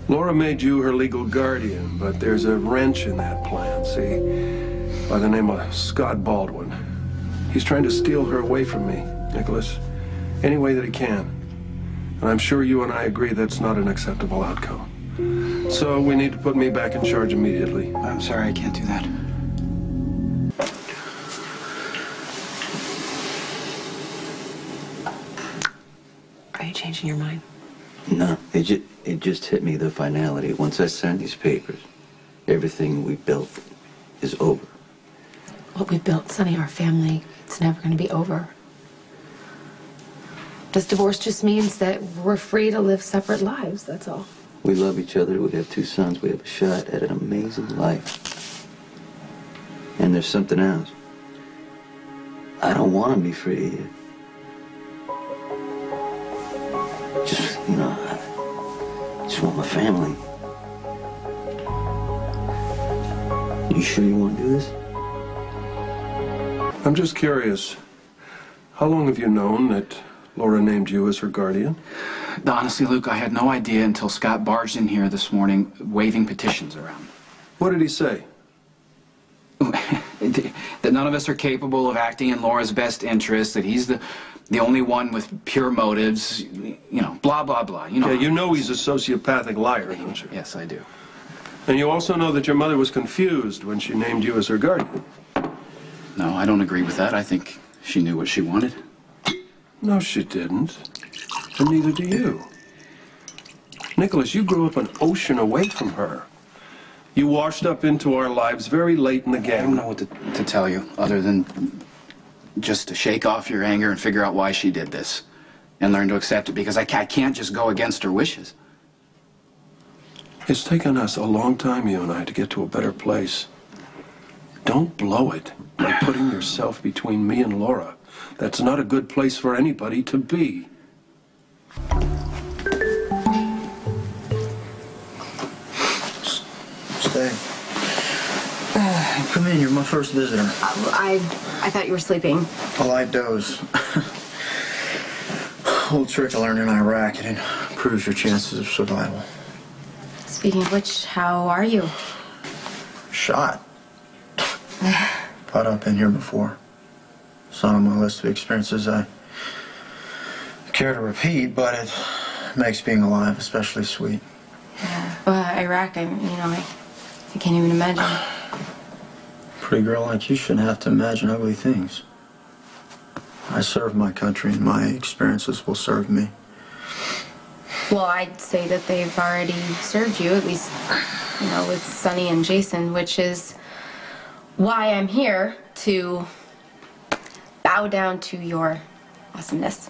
Laura made you her legal guardian, but there's a wrench in that plan, see? By the name of Scott Baldwin. He's trying to steal her away from me, Nicholas, any way that he can. And I'm sure you and I agree that's not an acceptable outcome. So we need to put me back in charge immediately. I'm sorry, I can't do that. Are you changing your mind? No, it just hit me, the finality. Once I sign these papers, everything we built is over. What we built, Sonny, our family, it's never going to be over. This divorce just means that we're free to live separate lives, that's all. We love each other, we have 2 sons, we have a shot at an amazing life. And there's something else. I don't want to be free of you. Just, you know, I just want my family. You sure you want to do this? I'm just curious. How long have you known that Laura named you as her guardian? Honestly, Luke, I had no idea until Scott barged in here this morning waving petitions around. What did he say? That none of us are capable of acting in Laura's best interest, that he's the only one with pure motives, you know, blah, blah, blah. You know. Yeah, you know he's a sociopathic liar, don't you? Yes, I do. And you also know that your mother was confused when she named you as her guardian. No, I don't agree with that. I think she knew what she wanted. No, she didn't. And neither do you. Nicholas, you grew up an ocean away from her. You washed up into our lives very late in the game. I don't know what to tell you, other than just to shake off your anger and figure out why she did this. And learn to accept it, because I can't just go against her wishes. It's taken us a long time, you and I, to get to a better place. Don't blow it by putting yourself between me and Laura. That's not a good place for anybody to be. Stay. Come in, you're my first visitor. I thought you were sleeping. A light doze. Old trick I learned in Iraq. It improves your chances of survival. Speaking of which, how are you? Shot. Thought I've been here before. It's not on my list of experiences I care to repeat, but it makes being alive especially sweet. Yeah. Well, Iraq, I can't even imagine. Pretty girl like you shouldn't have to imagine ugly things. I serve my country, and my experiences will serve me. Well, I'd say that they've already served you, at least, you know, with Sonny and Jason, which is why I'm here, to bow down to your awesomeness.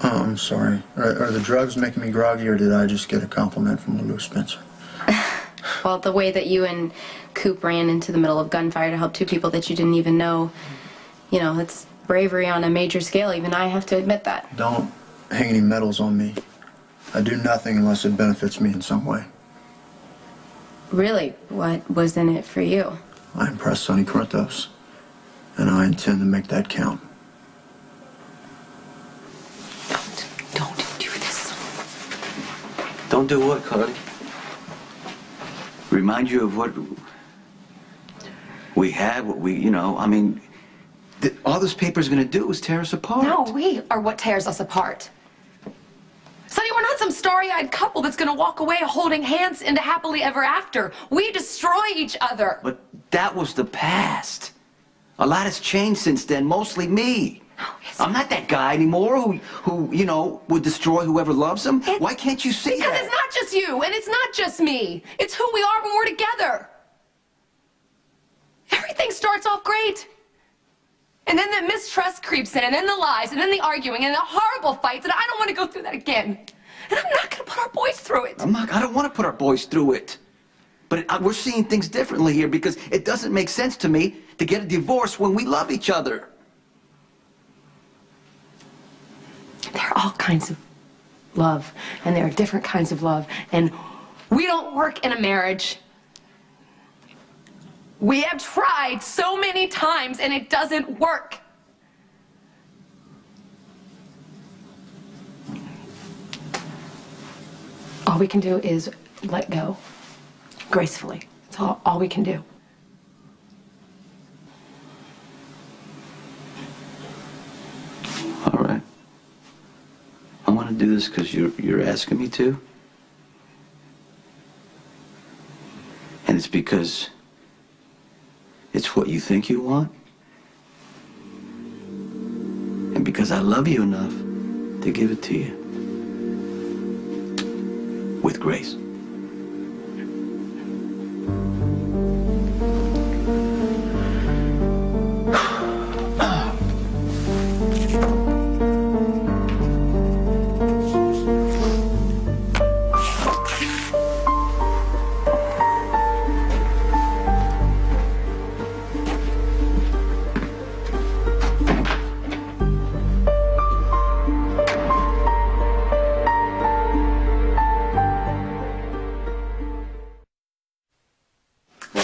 Oh, I'm sorry. Are the drugs making me groggy, or did I just get a compliment from Luke Spencer? Well, the way that you and Coop ran into the middle of gunfire to help 2 people that you didn't even know, you know, it's bravery on a major scale. Even I have to admit that. Don't hang any medals on me. I do nothing unless it benefits me in some way. Really? What was in it for you? I impressed Sonny Corintho, and I intend to make that count. Don't do this. Don't do what, Carly? Remind you of what we had, what we, you know, I mean, all this paper's gonna do is tear us apart. No, we are what tears us apart. Sonny, we're not some starry-eyed couple that's gonna walk away holding hands into happily ever after. We destroy each other. But that was the past. A lot has changed since then, mostly me. Oh, yes. I'm not that guy anymore who, you know, would destroy whoever loves him. Why can't you see because that? it's not just you, and it's not just me. It's who we are when we're together. Everything starts off great. And then the mistrust creeps in, and then the lies, and then the arguing, and the horrible fights, and I don't want to go through that again. And I'm not going to put our boys through it. I don't want to put our boys through it. But we're seeing things differently here, because it doesn't make sense to me to get a divorce when we love each other. There are all kinds of love, and there are different kinds of love, and We don't work in a marriage. We have tried so many times and it doesn't work. All we can do is let go gracefully. It's all we can do. All right. I want to do this because you're asking me to. And it's because it's what you think you want. And because I love you enough to give it to you. With grace.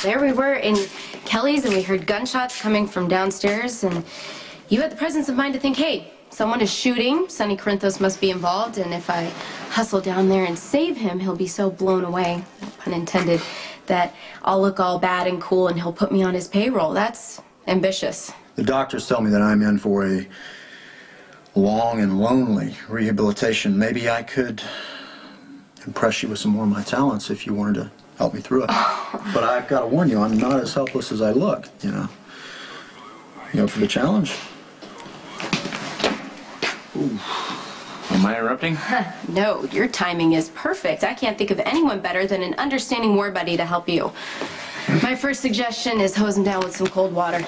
There we were in Kelly's, and we heard gunshots coming from downstairs, and you had the presence of mind to think, hey, someone is shooting, Sonny Corinthos must be involved, and if I hustle down there and save him, he'll be so blown away, pun intended, that I'll look all bad and cool and he'll put me on his payroll. That's ambitious. The doctors tell me that I'm in for a long and lonely rehabilitation. Maybe I could impress you with some more of my talents if you wanted to help me through it. But I've got to warn you, I'm not as helpless as I look, you know. You up for the challenge? Ooh. Am I interrupting? No, your timing is perfect. I can't think of anyone better than an understanding war buddy to help you. My first suggestion is hose him down with some cold water.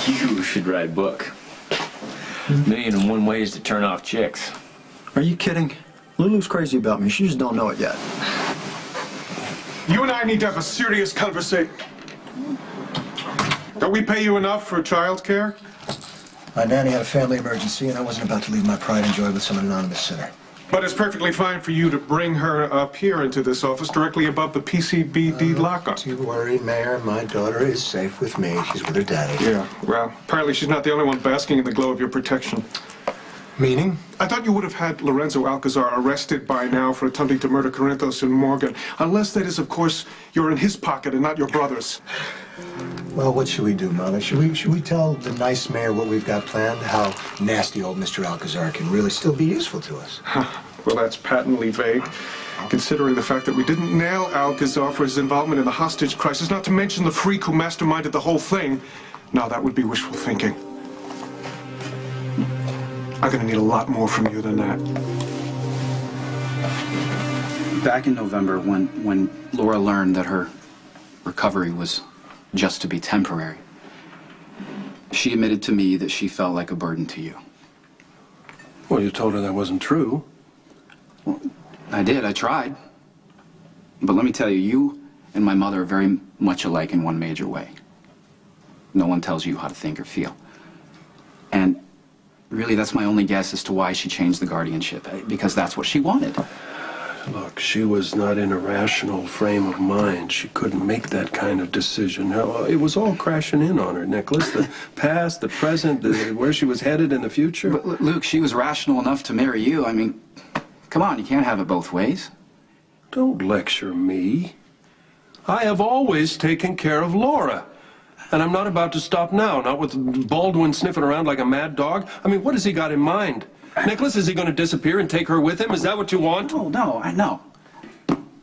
You should write a book. 1,000,001 Ways to Turn Off Chicks. Are you kidding? Lulu's crazy about me. She just don't know it yet. You and I need to have a serious conversation. Don't we pay you enough for childcare? My nanny had a family emergency, and I wasn't about to leave my pride and joy with some anonymous sinner. But it's perfectly fine for you to bring her up here into this office directly above the PCBD lockup. Don't you worry, Mayor. My daughter is safe with me. She's with her daddy. Yeah, well, apparently she's not the only one basking in the glow of your protection. Meaning? I thought you would have had Lorenzo Alcazar arrested by now for attempting to murder Corinthos and Morgan. Unless, that is, of course, you're in his pocket and not your brother's. Well, what should we do, Mother? Should we tell the nice mayor what we've got planned? How nasty old Mr. Alcazar can really still be useful to us? Well, that's patently vague, considering the fact that we didn't nail Alcazar for his involvement in the hostage crisis, not to mention the freak who masterminded the whole thing. Now, that would be wishful thinking. I'm gonna need a lot more from you than that. Back in November, when Laura learned that her recovery was just to be temporary, she admitted to me that she felt like a burden to you. Well, you told her that wasn't true. Well, I did. I tried. But let me tell you, you and my mother are very much alike in one major way. No one tells you how to think or feel. And really, that's my only guess as to why she changed the guardianship, because that's what she wanted. Look, she was not in a rational frame of mind. She couldn't make that kind of decision. It was all crashing in on her, Nicholas. The past, the present, where she was headed in the future. But Luke, she was rational enough to marry you. I mean, come on, you can't have it both ways. Don't lecture me. I have always taken care of Laura. And I'm not about to stop now, not with Baldwin sniffing around like a mad dog. I mean, what has he got in mind? Nicholas, is he going to disappear and take her with him? Is that what you want? No, I know.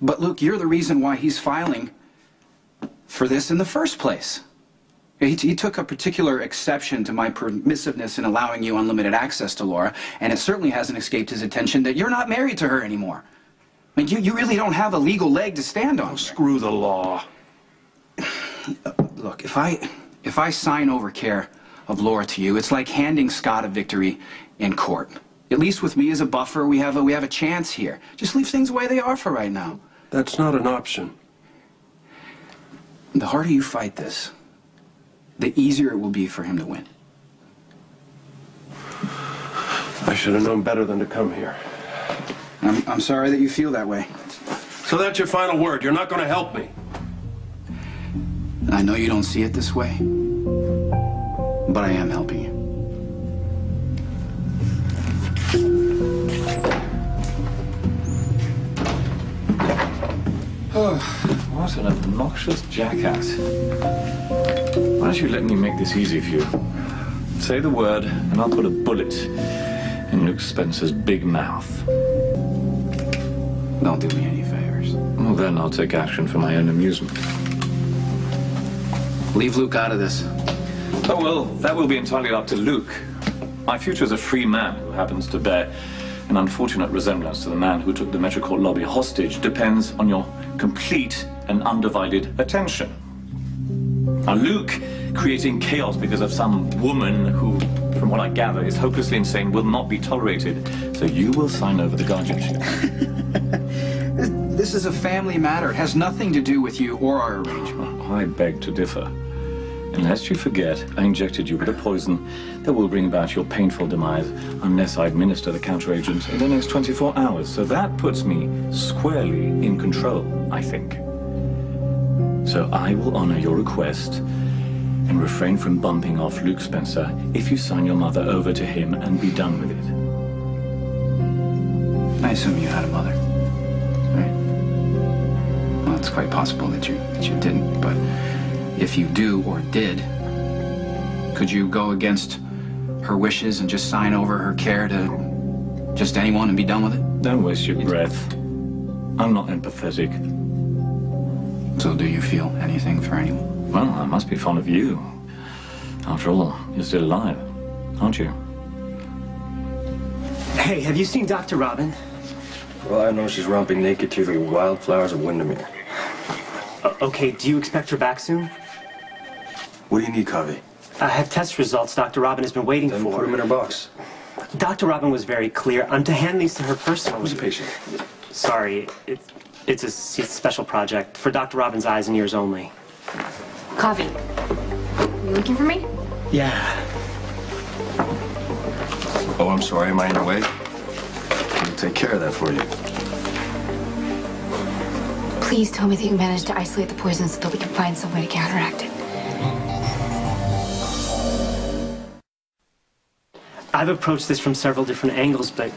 But Luke, you're the reason why he's filing for this in the first place. He took a particular exception to my permissiveness in allowing you unlimited access to Laura, and it certainly hasn't escaped his attention that you're not married to her anymore. I mean, you really don't have a legal leg to stand on. Oh, screw the law. Look, if I sign over care of Laura to you, it's like handing Scott a victory in court. At least with me as a buffer, we have a chance here. Just leave things the way they are for right now. That's not an option. The harder you fight this, the easier it will be for him to win. I should have known better than to come here. I'm sorry that you feel that way. So that's your final word. You're not going to help me. I know you don't see it this way, but I am helping you. Oh, what an obnoxious jackass. Why don't you let me make this easy for you? Say the word, and I'll put a bullet in Luke Spencer's big mouth. Don't do me any favors. Well, then I'll take action for my own amusement. Leave Luke out of this. Oh, well, that will be entirely up to Luke. My future as a free man who happens to bear an unfortunate resemblance to the man who took the Metro Court lobby hostage depends on your complete and undivided attention. Now, Luke creating chaos because of some woman who, from what I gather, is hopelessly insane will not be tolerated. So you will sign over the guardianship. This is a family matter. It has nothing to do with you or our arrangement. I beg to differ. Unless you forget, I injected you with a poison that will bring about your painful demise unless I administer the counteragent in the next 24 hours. So that puts me squarely in control, I think. So I will honor your request and refrain from bumping off Luke Spencer if you sign your mother over to him and be done with it. I assume you had a mother, right? Well, it's quite possible that you didn't, but if you do or did, could you go against her wishes and just sign over her care to just anyone and be done with it? Don't waste your breath. I'm not empathetic. So do you feel anything for anyone? Well, I must be fond of you. After all, you're still alive, aren't you? Hey, have you seen Dr. Robin? Well, I know she's romping naked through the wildflowers of Windermere. Okay, do you expect her back soon? What do you need, Kavi? I have test results Dr. Robin has been waiting Then for. put them in her box. Dr. Robin was very clear. I'm to hand these to her personally. Who's the patient? Sorry, it's a special project for Dr. Robin's eyes and ears only. Kavi, you looking for me? Yeah. Oh, I'm sorry. Am I in your way? I'll take care of that for you. Please tell me that you managed to isolate the poison so that we can find some way to counteract it. I've approached this from several different angles, but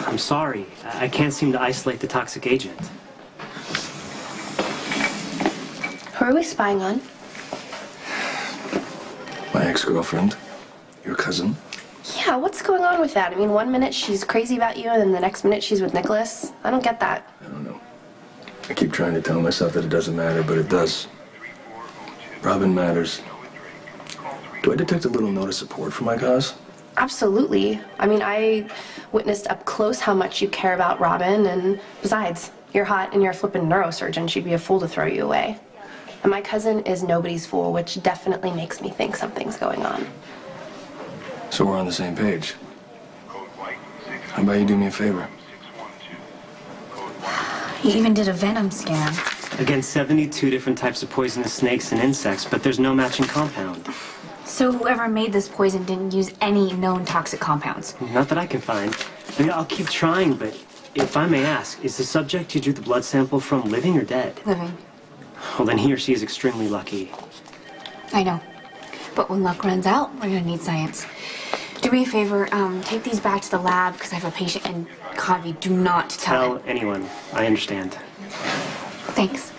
I'm sorry. I can't seem to isolate the toxic agent. Who are we spying on? My ex-girlfriend. Your cousin. Yeah, what's going on with that? I mean, one minute she's crazy about you, and then the next minute she's with Nicholas. I don't get that. I don't know. I keep trying to tell myself that it doesn't matter, but it does. Robin matters. Do I detect a little note of support for my cause? Absolutely. I mean, I witnessed up close how much you care about Robin, and besides, you're hot and you're a flippin' neurosurgeon. She'd be a fool to throw you away. And my cousin is nobody's fool, which definitely makes me think something's going on. So we're on the same page. How about you do me a favor? You even did a venom scan. Again, 72 different types of poisonous snakes and insects, but there's no matching compound. So whoever made this poison didn't use any known toxic compounds? Not that I can find. I mean, I'll keep trying, but if I may ask, is the subject you drew the blood sample from living or dead? Living. Well, then he or she is extremely lucky. I know. But when luck runs out, we're gonna need science. Do me a favor, take these back to the lab because I have a patient, and Kavi, do not tell anyone. I understand. Thanks.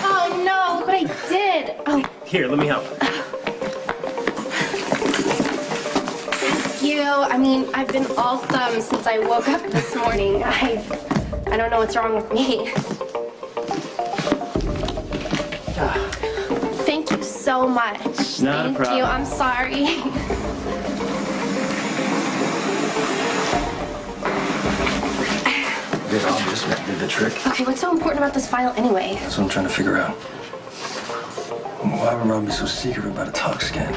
Oh no, but I did. Oh. Here, let me help. Thank you. I mean, I've been all thumbs since I woke up this morning. I don't know what's wrong with me. Thank you so much. Not a problem. Thank you. I'm sorry. Did obvious did the trick. Okay, what's so important about this file anyway? That's what I'm trying to figure out. Why would Rob be so secret about a tox scan?